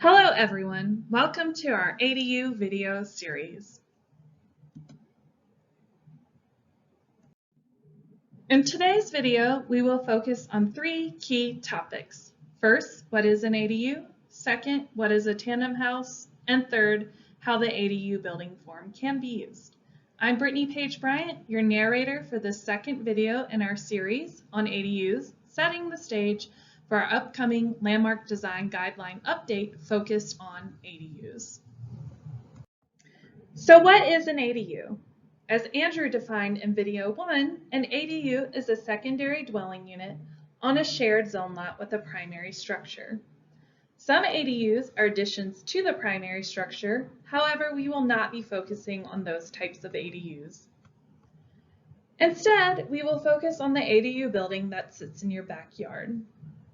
Hello everyone, welcome to our ADU video series. In today's video, we will focus on three key topics. First, what is an ADU? Second, what is a tandem house? And third, how the ADU building form can be used. I'm Brittany Page Bryant, your narrator for the second video in our series on ADUs, setting the stage for our upcoming Landmark Design Guideline update focused on ADUs. So what is an ADU? As Andrew defined in video 1, an ADU is a secondary dwelling unit on a shared zone lot with a primary structure. Some ADUs are additions to the primary structure, however, we will not be focusing on those types of ADUs. Instead, we will focus on the ADU building that sits in your backyard.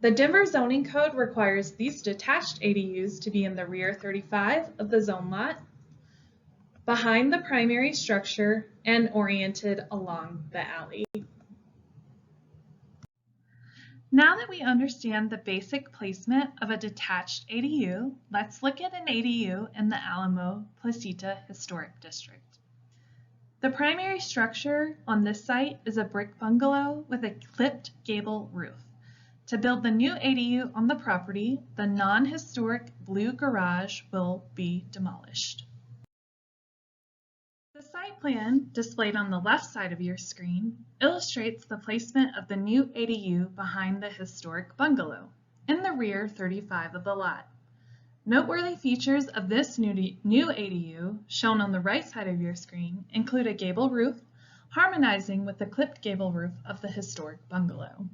The Denver zoning code requires these detached ADUs to be in the rear 35 of the zone lot, behind the primary structure, and oriented along the alley. Now that we understand the basic placement of a detached ADU, let's look at an ADU in the Alamo Placita Historic District. The primary structure on this site is a brick bungalow with a clipped gable roof. To build the new ADU on the property, the non-historic blue garage will be demolished. The site plan, displayed on the left side of your screen, illustrates the placement of the new ADU behind the historic bungalow, in the rear 35 of the lot. Noteworthy features of this new ADU, shown on the right side of your screen, include a gable roof, harmonizing with the clipped gable roof of the historic bungalow.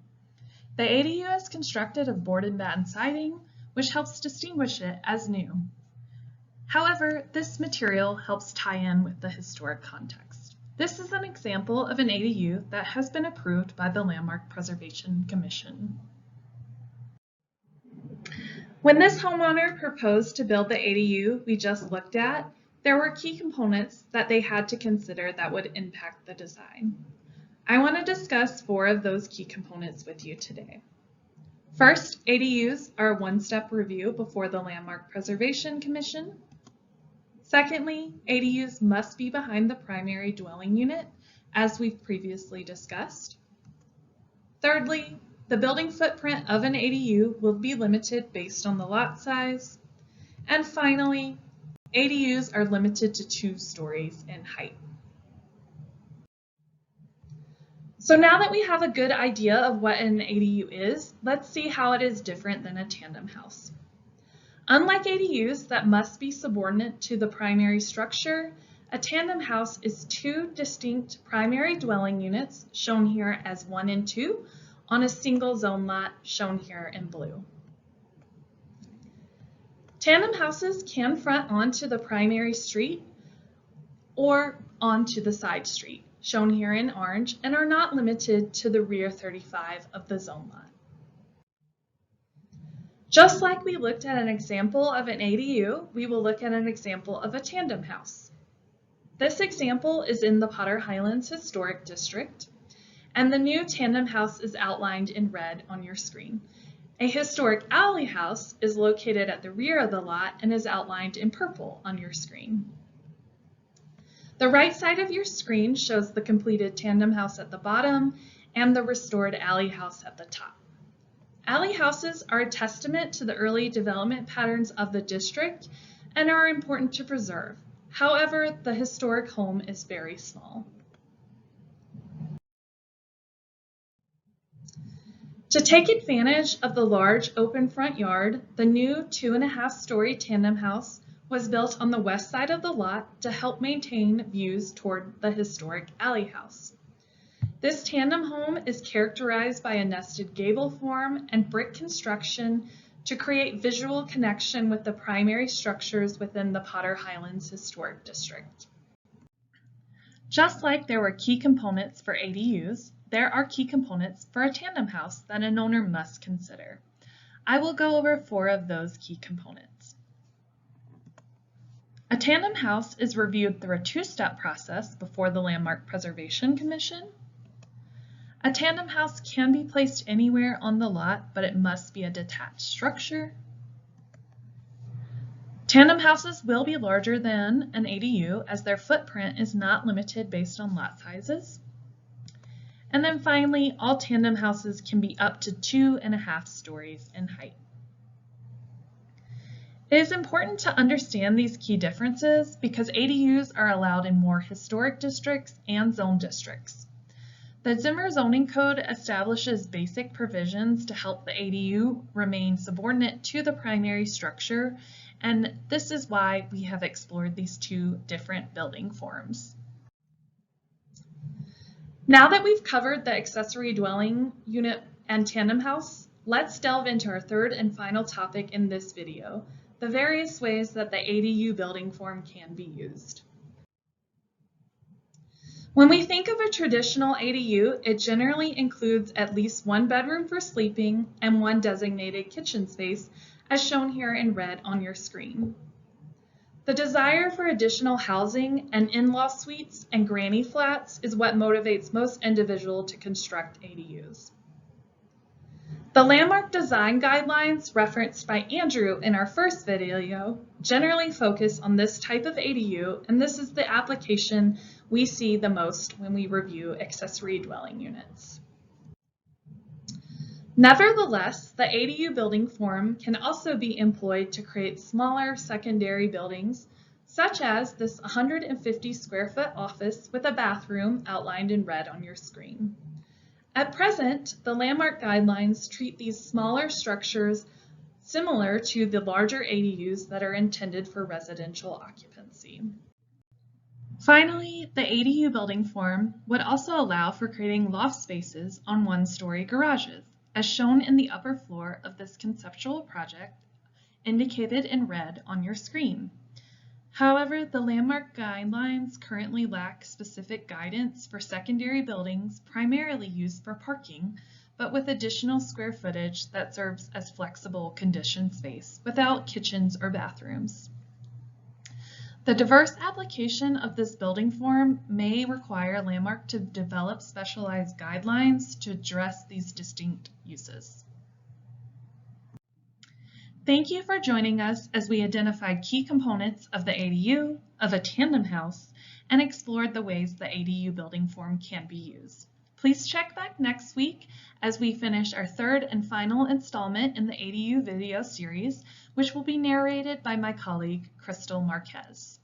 The ADU is constructed of board and batten siding, which helps distinguish it as new. However, this material helps tie in with the historic context. This is an example of an ADU that has been approved by the Landmark Preservation Commission. When this homeowner proposed to build the ADU we just looked at, there were key components that they had to consider that would impact the design. I want to discuss 4 of those key components with you today. First, ADUs are a one-step review before the Landmark Preservation Commission. Secondly, ADUs must be behind the primary dwelling unit, as we've previously discussed. Thirdly, the building footprint of an ADU will be limited based on the lot size. And finally, ADUs are limited to 2 stories in height. So now that we have a good idea of what an ADU is, let's see how it is different than a tandem house. Unlike ADUs that must be subordinate to the primary structure, a tandem house is 2 distinct primary dwelling units, shown here as 1 and 2, on a single zone lot, shown here in blue. Tandem houses can front onto the primary street or onto the side street, shown here in orange, and are not limited to the rear 35 of the zone lot. Just like we looked at an example of an ADU, we will look at an example of a tandem house. This example is in the Potter Highlands Historic District, and the new tandem house is outlined in red on your screen. A historic alley house is located at the rear of the lot and is outlined in purple on your screen. The right side of your screen shows the completed tandem house at the bottom and the restored alley house at the top. Alley houses are a testament to the early development patterns of the district and are important to preserve. However, the historic home is very small. To take advantage of the large open front yard, the new 2.5-story tandem house was built on the west side of the lot to help maintain views toward the historic alley house. This tandem home is characterized by a nested gable form and brick construction to create visual connection with the primary structures within the Potter Highlands Historic District. Just like there were key components for ADUs, there are key components for a tandem house that an owner must consider. I will go over 4 of those key components. A tandem house is reviewed through a 2-step process before the Landmark Preservation Commission. A tandem house can be placed anywhere on the lot, but it must be a detached structure. Tandem houses will be larger than an ADU as their footprint is not limited based on lot sizes. And then finally, all tandem houses can be up to 2.5 stories in height. It is important to understand these key differences because ADUs are allowed in more historic districts and zone districts. The Zimmer zoning code establishes basic provisions to help the ADU remain subordinate to the primary structure, and this is why we have explored these two different building forms. Now that we've covered the accessory dwelling unit and tandem house, let's delve into our third and final topic in this video, the various ways that the ADU building form can be used. When we think of a traditional ADU, it generally includes at least one bedroom for sleeping and one designated kitchen space, as shown here in red on your screen. The desire for additional housing and in-law suites and granny flats is what motivates most individuals to construct ADUs. The landmark design guidelines referenced by Andrew in our first video generally focus on this type of ADU, and this is the application we see the most when we review accessory dwelling units. Nevertheless, the ADU building form can also be employed to create smaller secondary buildings, such as this 150 square foot office with a bathroom outlined in red on your screen. At present, the landmark guidelines treat these smaller structures similar to the larger ADUs that are intended for residential occupancy. Finally, the ADU building form would also allow for creating loft spaces on one-story garages, as shown in the upper floor of this conceptual project, indicated in red on your screen. However, the landmark guidelines currently lack specific guidance for secondary buildings primarily used for parking, but with additional square footage that serves as flexible conditioned space without kitchens or bathrooms. The diverse application of this building form may require Landmark to develop specialized guidelines to address these distinct uses. Thank you for joining us as we identified key components of the ADU, of a tandem house, and explored the ways the ADU building form can be used. Please check back next week as we finish our third and final installment in the ADU video series, which will be narrated by my colleague, Crystal Marquez.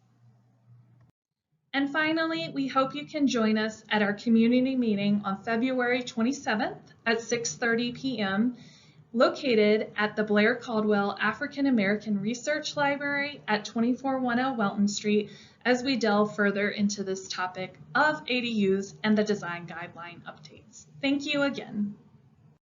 And finally, we hope you can join us at our community meeting on February 27th at 6:30 p.m. located at the Blair Caldwell African American Research Library at 2410 Welton Street as we delve further into this topic of ADUs and the design guideline updates. Thank you again.